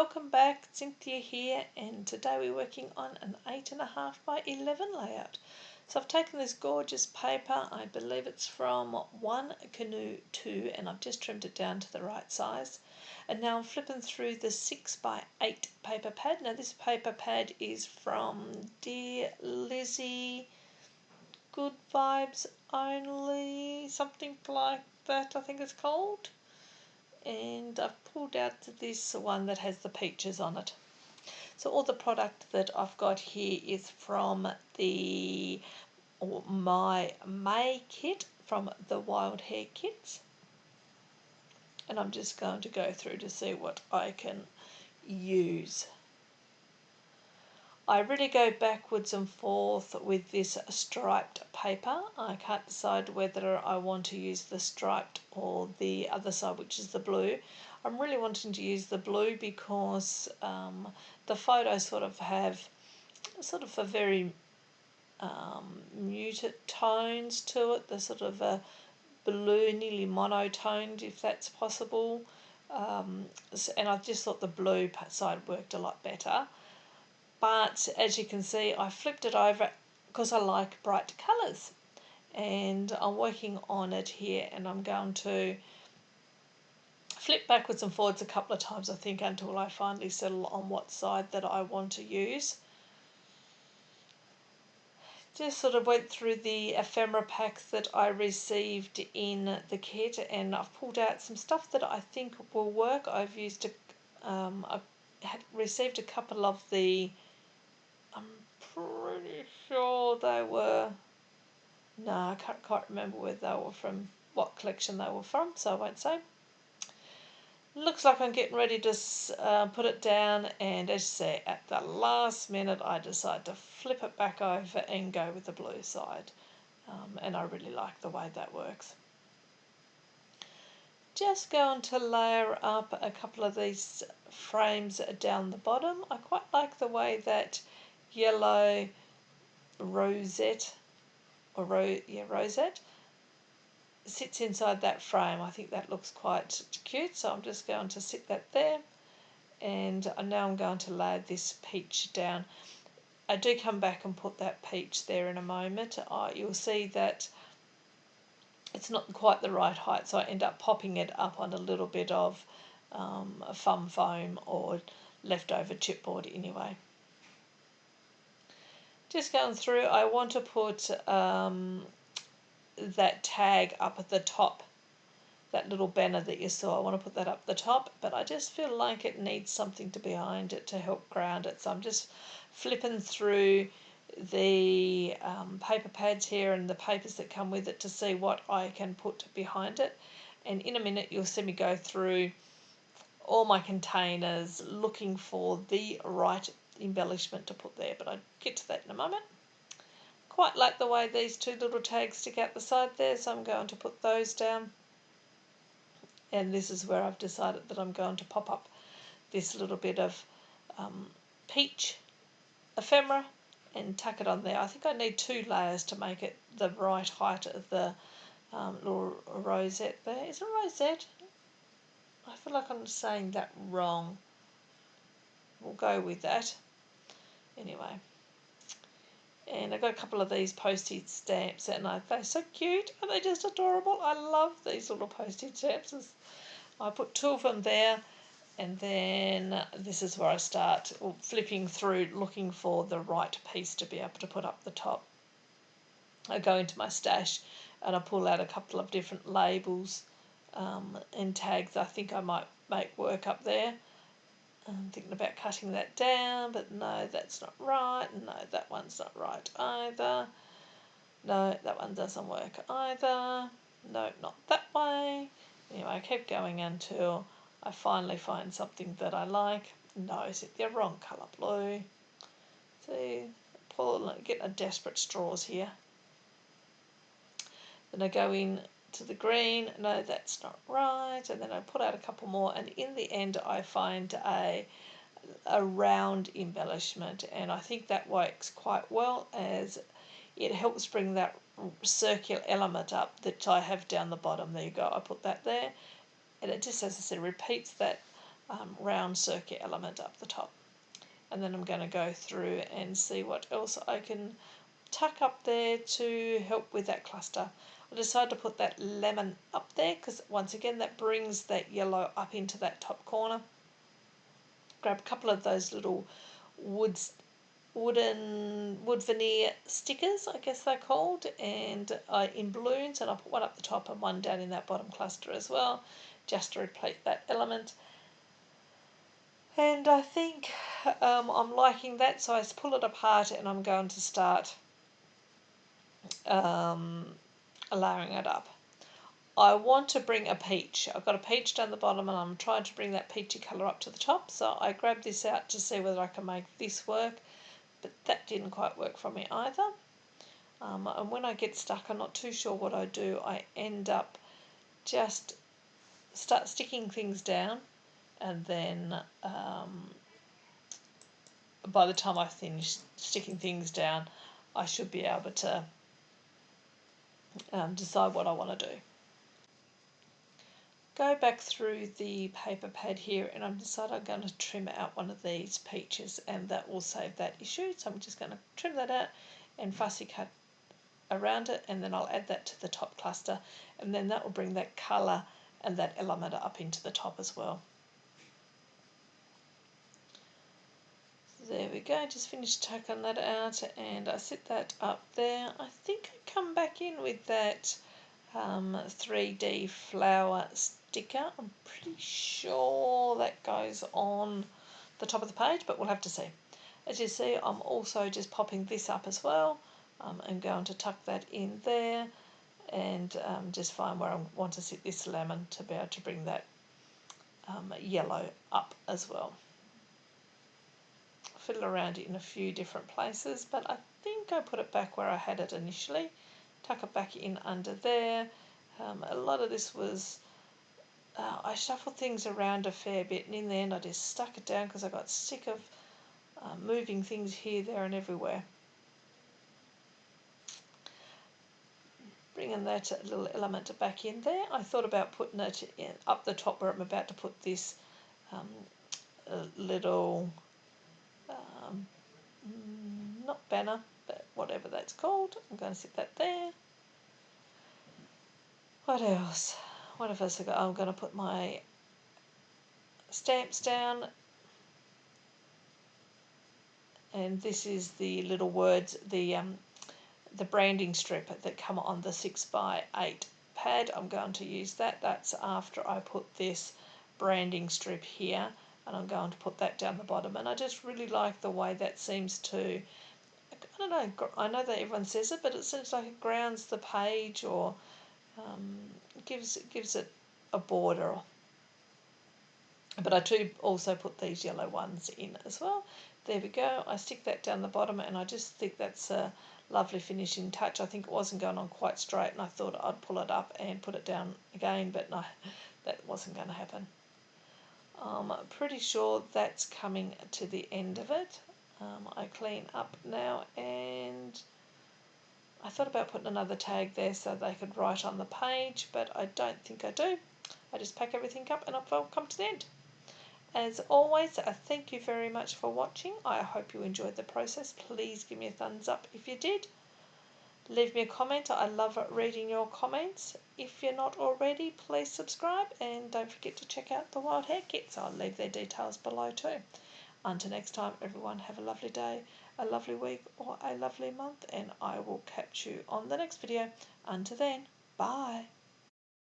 welcome back, Cynthia here, and today we're working on an 8.5 by 11 layout. So I've taken this gorgeous paper, I believe it's from One Canoe 2, and I've just trimmed it down to the right size. And now I'm flipping through the 6 by 8 paper pad. Now this paper pad is from Dear Lizzie, Good Vibes Only, something like that I think it's called. And I've pulled out this one that has the peaches on it. So all the product that I've got here is from my May kit from the Wild Hair Kits, and I'm just going to go through to see what I can use. I really go backwards and forth with this striped paper. I can't decide whether I want to use the striped or the other side, which is the blue. I'm really wanting to use the blue because the photos sort of have a very muted tones to it. They're sort of a blue, nearly monotoned, if that's possible. And I just thought the blue side worked a lot better. But as you can see, I flipped it over because I like bright colours, and I'm working on it here, and I'm going to flip backwards and forwards a couple of times, I think, until I finally settle on what side that I want to use. Just sort of went through the ephemera packs that I received in the kit, and I've pulled out some stuff that I think will work. I've used I had received a couple of the, I'm pretty sure they were, no, I can't quite remember where they were from, what collection they were from, so I won't say. Looks like I'm getting ready to put it down, and as you say, at the last minute I decide to flip it back over and go with the blue side, and I really like the way that works. Just going to layer up a couple of these frames down the bottom. I quite like the way that yellow rosette sits inside that frame. I think that looks quite cute, so I'm just going to sit that there, and now I'm going to lay this peach down. I do come back and put that peach there in a moment. You'll see that it's not quite the right height, so I end up popping it up on a little bit of fun foam or leftover chipboard anyway. Just going through, I want to put that tag up at the top, that little banner that you saw. I want to put that up the top, but I just feel like it needs something to behind it to help ground it. So I'm just flipping through the paper pads here and the papers that come with it to see what I can put behind it. And in a minute you'll see me go through all my containers looking for the right embellishment to put there, but I'll get to that in a moment. Quite like the way these two little tags stick out the side there, so I'm going to put those down. And this is where I've decided that I'm going to pop up this little bit of peach ephemera and tuck it on there. I think I need 2 layers to make it the right height of the little rosette there. Is it a rosette? I feel like I'm saying that wrong. We'll go with that. Anyway. And I got a couple of these postage stamps, and they're so cute. Are they just adorable? I love these little postage stamps. I put 2 of them there, and then this is where I start flipping through looking for the right piece to be able to put up the top. I go into my stash and I pull out a couple of different labels and tags I think I might make work up there. I'm thinking about cutting that down, but no, that's not right. No, that one's not right either. No, that one doesn't work either. No, not that way. Anyway, I keep going until I finally find something that I like. No, is it the wrong colour blue? See, getting a desperate straws here. Then I go in to the green. No, that's not right. And then I put out a couple more, and in the end I find a round embellishment, and I think that works quite well as it helps bring that circular element up that I have down the bottom. There you go. I put that there, and it just, as I said, repeats that round circular element up the top. And then I'm going to go through and see what else I can tuck up there to help with that cluster. I decided to put that lemon up there because once again that brings that yellow up into that top corner. Grab a couple of those little wood veneer stickers, I guess they're called, and in balloons, and I put one up the top and one down in that bottom cluster as well, just to replace that element. And I think I'm liking that, so I pull it apart and I'm going to start layering it up. I want to bring a peach. I've got a peach down the bottom and I'm trying to bring that peachy colour up to the top, so I grabbed this out to see whether I can make this work, but that didn't quite work for me either. And when I get stuck, I'm not too sure what I do. I end up just start sticking things down, and then by the time I finish sticking things down, I should be able to decide what I want to do. Go back through the paper pad here, and I'm decided I'm going to trim out one of these peaches, and that will save that issue. So I'm just going to trim that out and fussy cut around it, and then I'll add that to the top cluster, and then that will bring that colour and that element up into the top as well. There we go, just finished tucking that out, and I sit that up there. I think I come back in with that 3D flower sticker. I'm pretty sure that goes on the top of the page, but we'll have to see. As you see, I'm also just popping this up as well. I'm going to tuck that in there, and just find where I want to sit this lemon to be able to bring that yellow up as well. Fiddle around it in a few different places, but I think I put it back where I had it initially. Tuck it back in under there. A lot of this was, I shuffled things around a fair bit, and in the end I just stuck it down because I got sick of moving things here, there and everywhere. Bringing that little element back in there. I thought about putting it in, up the top where I'm about to put this little, not banner, but whatever that's called. I'm going to sit that there. What else? What else have I got? I'm going to put my stamps down. And this is the little words, the branding strip that come on the 6x8 pad. I'm going to use that. That's after I put this branding strip here, and I'm going to put that down the bottom. And I just really like the way that seems to, I don't know, I know that everyone says it, but it seems like it grounds the page, or gives it a border. But I do also put these yellow ones in as well. There we go. I stick that down the bottom, and I just think that's a lovely finishing touch. I think it wasn't going on quite straight, and I thought I'd pull it up and put it down again, but no, that wasn't going to happen. I'm pretty sure that's coming to the end of it. I clean up now, and I thought about putting another tag there so they could write on the page, but I don't think I do. I just pack everything up and I've come to the end. As always, thank you very much for watching. I hope you enjoyed the process. Please give me a thumbs up if you did. Leave me a comment. I love reading your comments. If you're not already, please subscribe, and don't forget to check out the Wild Hair Kits. I'll leave their details below too. Until next time, everyone, have a lovely day, a lovely week, or a lovely month, and I will catch you on the next video. Until then, bye.